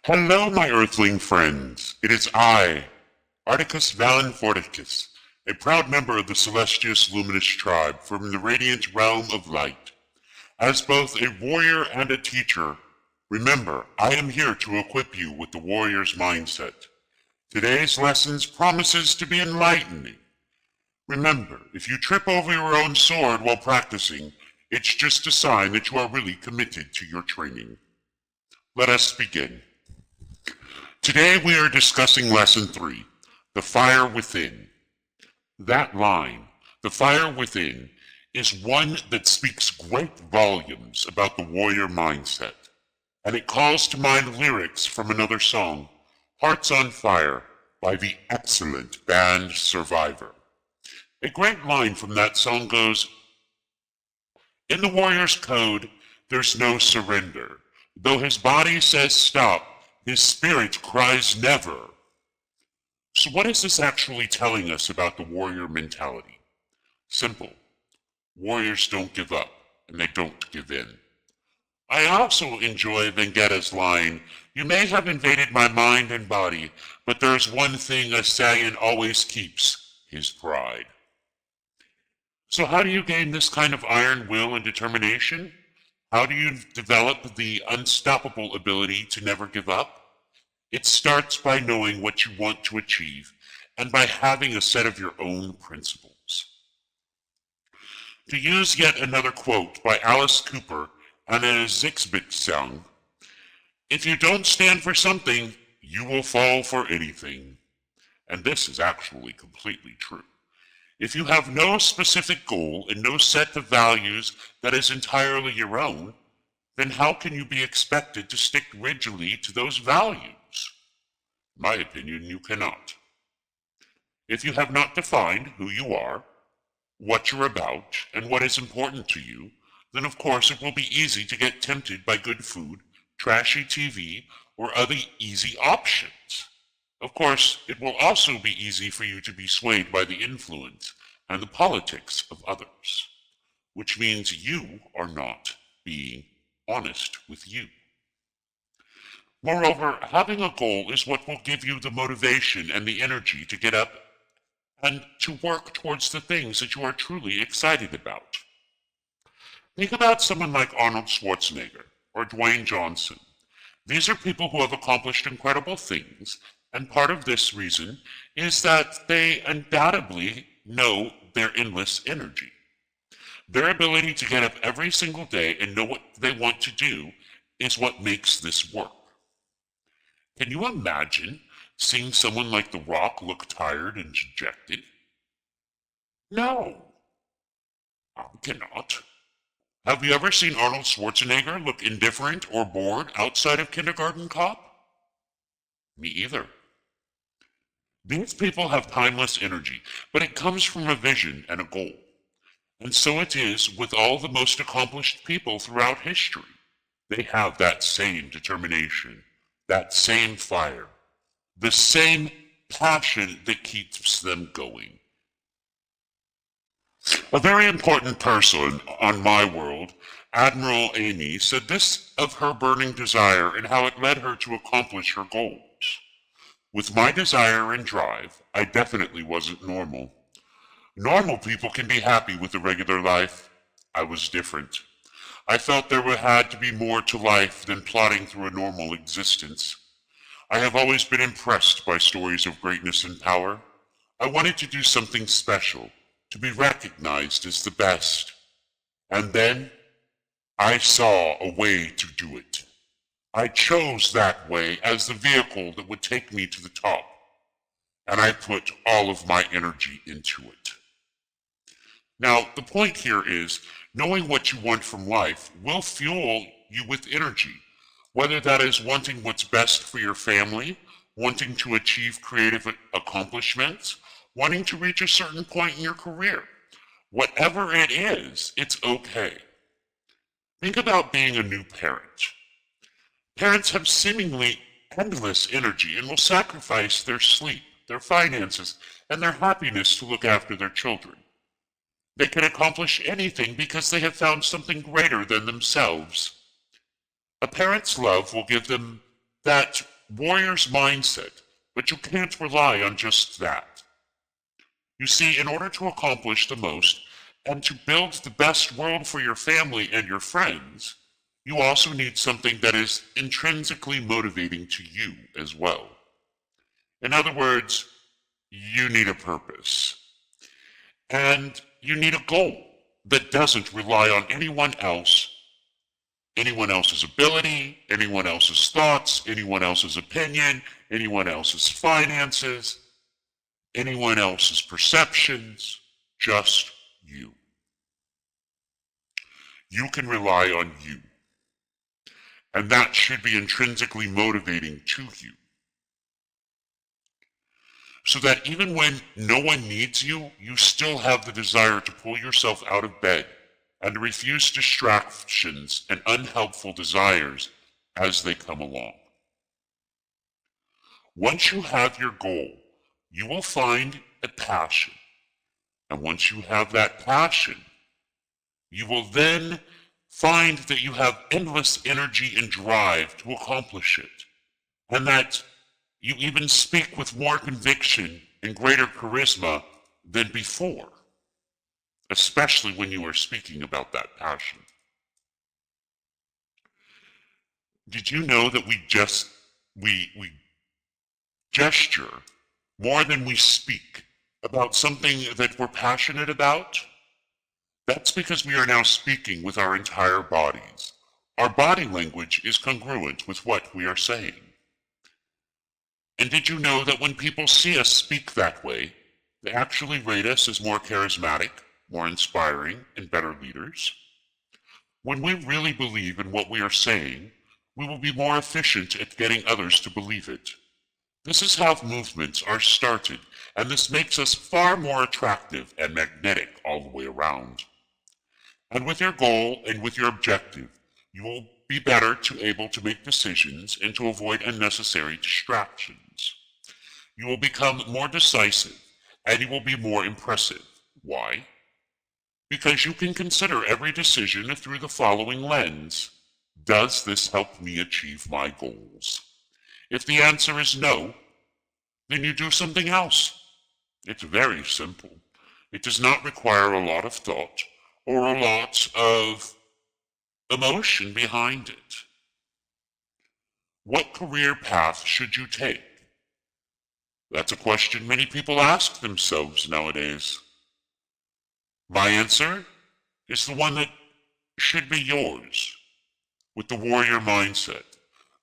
Hello, my earthling friends. It is I, Arcturus Valen Fortis, a proud member of the Celestius Luminus Tribe from the radiant realm of light. As both a warrior and a teacher, remember, I am here to equip you with the warrior's mindset. Today's lessons promises to be enlightening. Remember, if you trip over your own sword while practicing, it's just a sign that you are really committed to your training. Let us begin. Today we are discussing Lesson 3, The Fire Within. That line, the fire within, is one that speaks great volumes about the warrior mindset, and it calls to mind lyrics from another song, Hearts on Fire, by the excellent band Survivor. A great line from that song goes, "In the warrior's code, there's no surrender. Though his body says stop, his spirit cries never." So what is this actually telling us about the warrior mentality? Simple. Warriors don't give up, and they don't give in. I also enjoy Vengetta's line, "You may have invaded my mind and body, but there's one thing a stallion always keeps, his pride." So how do you gain this kind of iron will and determination? How do you develop the unstoppable ability to never give up? It starts by knowing what you want to achieve and by having a set of your own principles. To use yet another quote by Alice Cooper and a Zixbit song, "If you don't stand for something, you will fall for anything." And this is actually completely true. If you have no specific goal and no set of values that is entirely your own, then how can you be expected to stick rigidly to those values? In my opinion, you cannot. If you have not defined who you are, what you're about, and what is important to you, then of course it will be easy to get tempted by good food, trashy TV, or other easy options. Of course, it will also be easy for you to be swayed by the influence and the politics of others, which means you are not being honest with you. Moreover, having a goal is what will give you the motivation and the energy to get up and to work towards the things that you are truly excited about. Think about someone like Arnold Schwarzenegger or Dwayne Johnson. These are people who have accomplished incredible things, and part of this reason is that they undoubtedly know their endless energy. Their ability to get up every single day and know what they want to do is what makes this work. Can you imagine seeing someone like The Rock look tired and dejected? No, I cannot. Have you ever seen Arnold Schwarzenegger look indifferent or bored outside of Kindergarten Cop? Me either. These people have timeless energy, but it comes from a vision and a goal. And so it is with all the most accomplished people throughout history. They have that same determination, that same fire, the same passion that keeps them going. A very important person on my world, Admiral Amy, said this of her burning desire and how it led her to accomplish her goals. "With my desire and drive, I definitely wasn't normal. Normal people can be happy with a regular life. I was different. I felt there had to be more to life than plodding through a normal existence. I have always been impressed by stories of greatness and power. I wanted to do something special, to be recognized as the best. And then I saw a way to do it. I chose that way as the vehicle that would take me to the top, and I put all of my energy into it." Now, the point here is knowing what you want from life will fuel you with energy, whether that is wanting what's best for your family, wanting to achieve creative accomplishments, wanting to reach a certain point in your career. Whatever it is, it's okay. Think about being a new parent. Parents have seemingly endless energy and will sacrifice their sleep, their finances, and their happiness to look after their children. They can accomplish anything because they have found something greater than themselves. A parent's love will give them that warrior's mindset, but you can't rely on just that. You see, in order to accomplish the most and to build the best world for your family and your friends, you also need something that is intrinsically motivating to you as well. In other words, you need a purpose. And you need a goal that doesn't rely on anyone else's ability, anyone else's thoughts, anyone else's opinion, anyone else's finances, anyone else's perceptions, just you. You can rely on you. And that should be intrinsically motivating to you. So that even when no one needs you, you still have the desire to pull yourself out of bed and refuse distractions and unhelpful desires as they come along. Once you have your goal, you will find a passion. And once you have that passion, you will then find that you have endless energy and drive to accomplish it, and that you even speak with more conviction and greater charisma than before, especially when you are speaking about that passion. Did you know that we gesture more than we speak about something that we're passionate about? That's because we are now speaking with our entire bodies. Our body language is congruent with what we are saying. And did you know that when people see us speak that way, they actually rate us as more charismatic, more inspiring, and better leaders? When we really believe in what we are saying, we will be more efficient at getting others to believe it. This is how movements are started, and this makes us far more attractive and magnetic all the way around. And with your goal and with your objective, you will be better able to make decisions and to avoid unnecessary distractions. You will become more decisive and you will be more impressive. Why? Because you can consider every decision through the following lens. Does this help me achieve my goals? If the answer is no, then you do something else. It's very simple. It does not require a lot of thought or a lot of emotion behind it. What career path should you take? That's a question many people ask themselves nowadays. My answer is the one that should be yours, with the warrior mindset,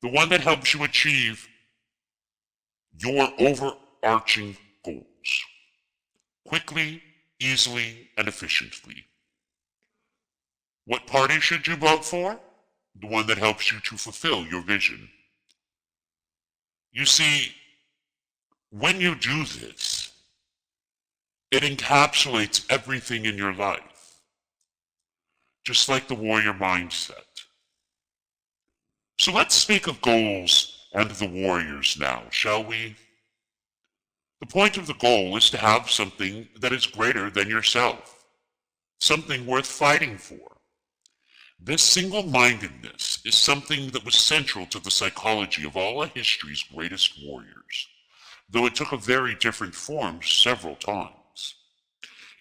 the one that helps you achieve your overarching goals, quickly, easily, and efficiently. What party should you vote for? The one that helps you to fulfill your vision. You see, when you do this, it encapsulates everything in your life, just like the warrior mindset. So let's speak of goals and the warriors now, shall we? The point of the goal is to have something that is greater than yourself, something worth fighting for. This single-mindedness is something that was central to the psychology of all of history's greatest warriors, though it took a very different form several times.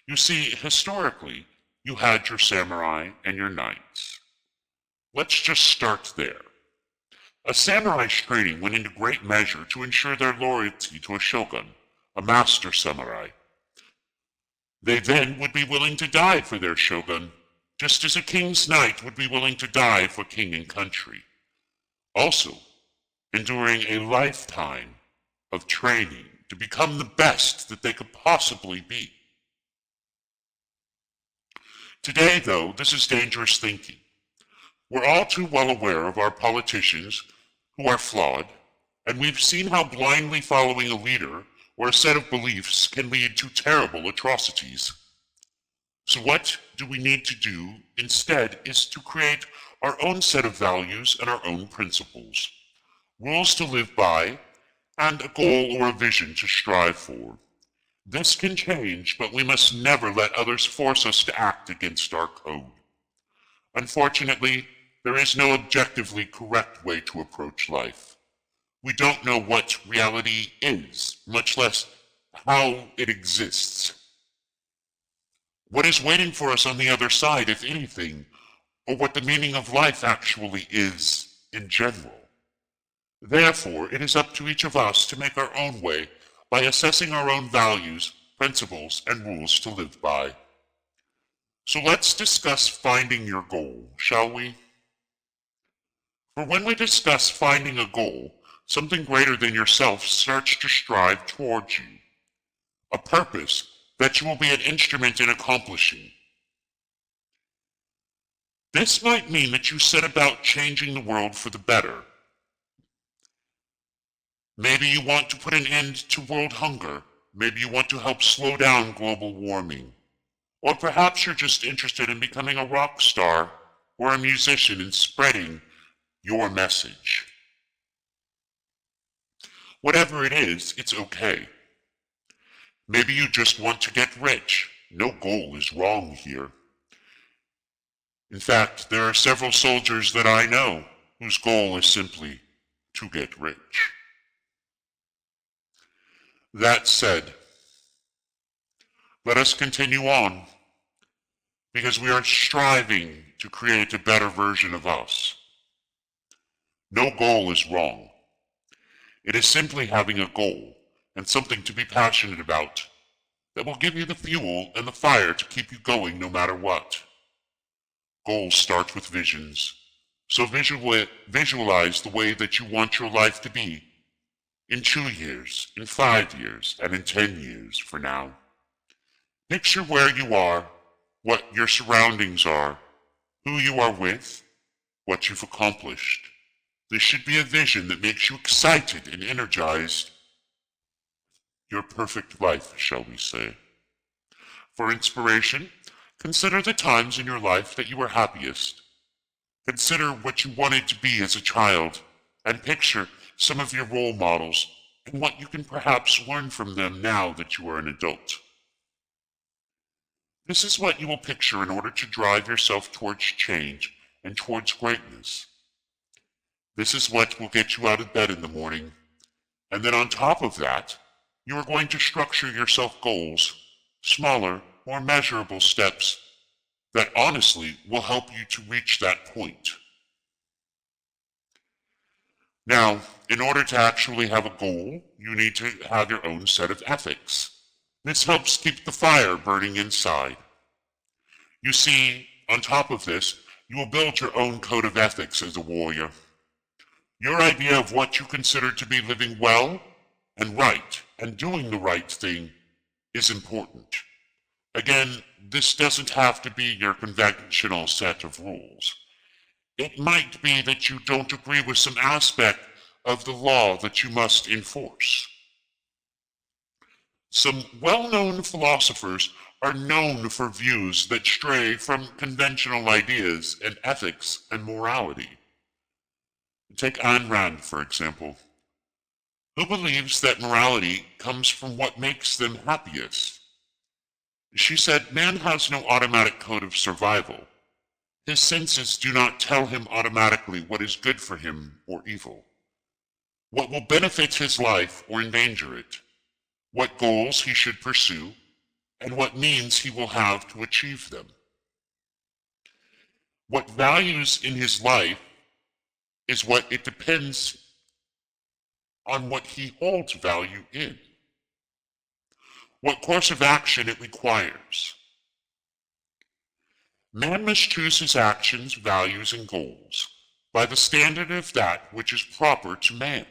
You see, historically, you had your samurai and your knights. Let's just start there. A samurai's training went into great measure to ensure their loyalty to a shogun, a master samurai. They then would be willing to die for their shogun, just as a king's knight would be willing to die for king and country. Also, enduring a lifetime of training to become the best that they could possibly be. Today, though, this is dangerous thinking. We're all too well aware of our politicians who are flawed, and we've seen how blindly following a leader or a set of beliefs can lead to terrible atrocities. So what do we need to do instead is to create our own set of values and our own principles, rules to live by, and a goal or a vision to strive for. This can change, but we must never let others force us to act against our code. Unfortunately, there is no objectively correct way to approach life. We don't know what reality is, much less how it exists. What is waiting for us on the other side, if anything, or what the meaning of life actually is in general. Therefore, it is up to each of us to make our own way by assessing our own values, principles, and rules to live by. So let's discuss finding your goal, shall we? For when we discuss finding a goal, something greater than yourself starts to strive towards you, a purpose that you will be an instrument in accomplishing. This might mean that you set about changing the world for the better. Maybe you want to put an end to world hunger. Maybe you want to help slow down global warming. Or perhaps you're just interested in becoming a rock star or a musician and spreading your message. Whatever it is, it's okay. Maybe you just want to get rich. No goal is wrong here. In fact, there are several soldiers that I know whose goal is simply to get rich. That said, let us continue on, because we are striving to create a better version of us. No goal is wrong. It is simply having a goal and something to be passionate about that will give you the fuel and the fire to keep you going no matter what. Goals start with visions, so visualize the way that you want your life to be in 2 years, in 5 years, and in 10 years for now. Picture where you are, what your surroundings are, who you are with, what you've accomplished. This should be a vision that makes you excited and energized. Your perfect life, shall we say. For inspiration, consider the times in your life that you were happiest. Consider what you wanted to be as a child, and picture some of your role models and what you can perhaps learn from them now that you are an adult. This is what you will picture in order to drive yourself towards change and towards greatness. This is what will get you out of bed in the morning. And then on top of that, you are going to structure yourself goals, smaller, more measurable steps that honestly will help you to reach that point. Now, in order to actually have a goal, you need to have your own set of ethics. This helps keep the fire burning inside. You see, on top of this, you will build your own code of ethics as a warrior. Your idea of what you consider to be living well and right and doing the right thing is important. Again, this doesn't have to be your conventional set of rules. It might be that you don't agree with some aspect of the law that you must enforce. Some well-known philosophers are known for views that stray from conventional ideas and ethics and morality. Take Ayn Rand, for example, who believes that morality comes from what makes them happiest. She said, man has no automatic code of survival. His senses do not tell him automatically what is good for him or evil, what will benefit his life or endanger it, what goals he should pursue, and what means he will have to achieve them. What values in his life is what it depends on what he holds value in, what course of action it requires. Man must choose his actions, values, and goals by the standard of that which is proper to man,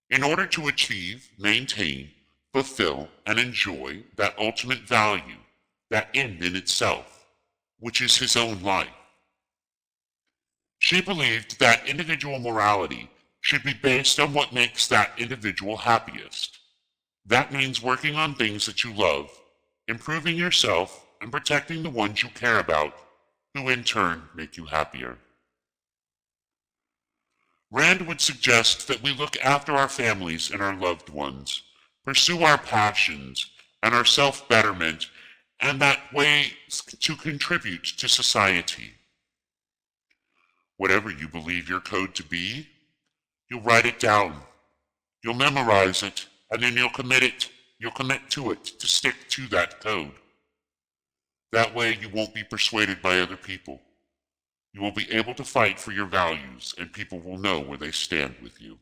in order to achieve, maintain, fulfill, and enjoy that ultimate value, that end in itself, which is his own life. She believed that individual morality should be based on what makes that individual happiest. That means working on things that you love, improving yourself, and protecting the ones you care about, who in turn make you happier. Rand would suggest that we look after our families and our loved ones, pursue our passions and our self-betterment, and that way to contribute to society. Whatever you believe your code to be, you write it down You'll memorize it, and then you'll commit to it, to stick to that code. That way you won't be persuaded by other people. You will be able to fight for your values, and people will know where they stand with you.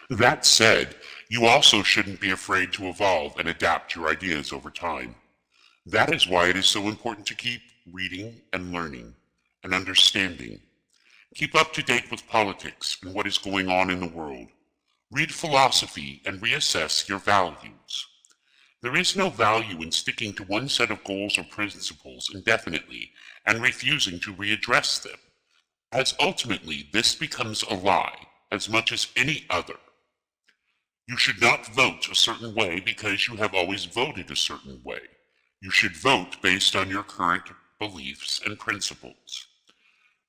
That said, you also shouldn't be afraid to evolve and adapt your ideas over time. That is why it is so important to keep reading and learning and understanding. Keep up to date with politics and what is going on in the world. Read philosophy and reassess your values. There is no value in sticking to one set of goals or principles indefinitely and refusing to readdress them, as ultimately this becomes a lie as much as any other. You should not vote a certain way because you have always voted a certain way. You should vote based on your current beliefs and principles.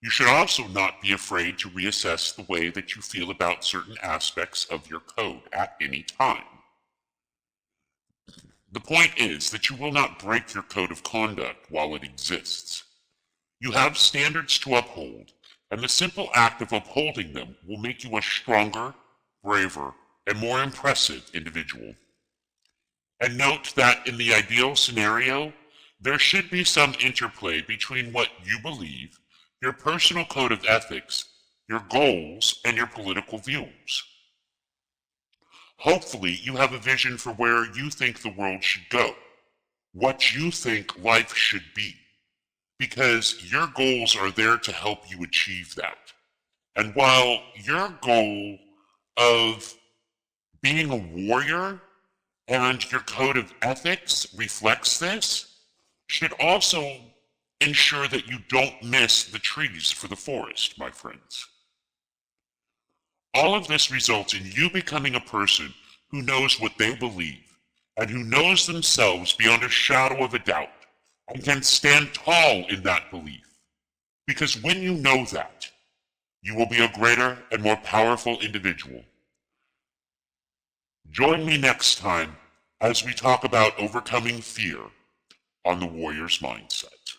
You should also not be afraid to reassess the way that you feel about certain aspects of your code at any time. The point is that you will not break your code of conduct while it exists. You have standards to uphold, and the simple act of upholding them will make you a stronger, braver, and more impressive individual. And note that in the ideal scenario, there should be some interplay between what you believe, your personal code of ethics, your goals, and your political views. Hopefully, you have a vision for where you think the world should go, what you think life should be, because your goals are there to help you achieve that. And while your goal of being a warrior and your code of ethics reflects this, should also ensure that you don't miss the trees for the forest, my friends. All of this results in you becoming a person who knows what they believe and who knows themselves beyond a shadow of a doubt and can stand tall in that belief. Because when you know that, you will be a greater and more powerful individual. Join me next time as we talk about overcoming fear on the Warrior's Mindset.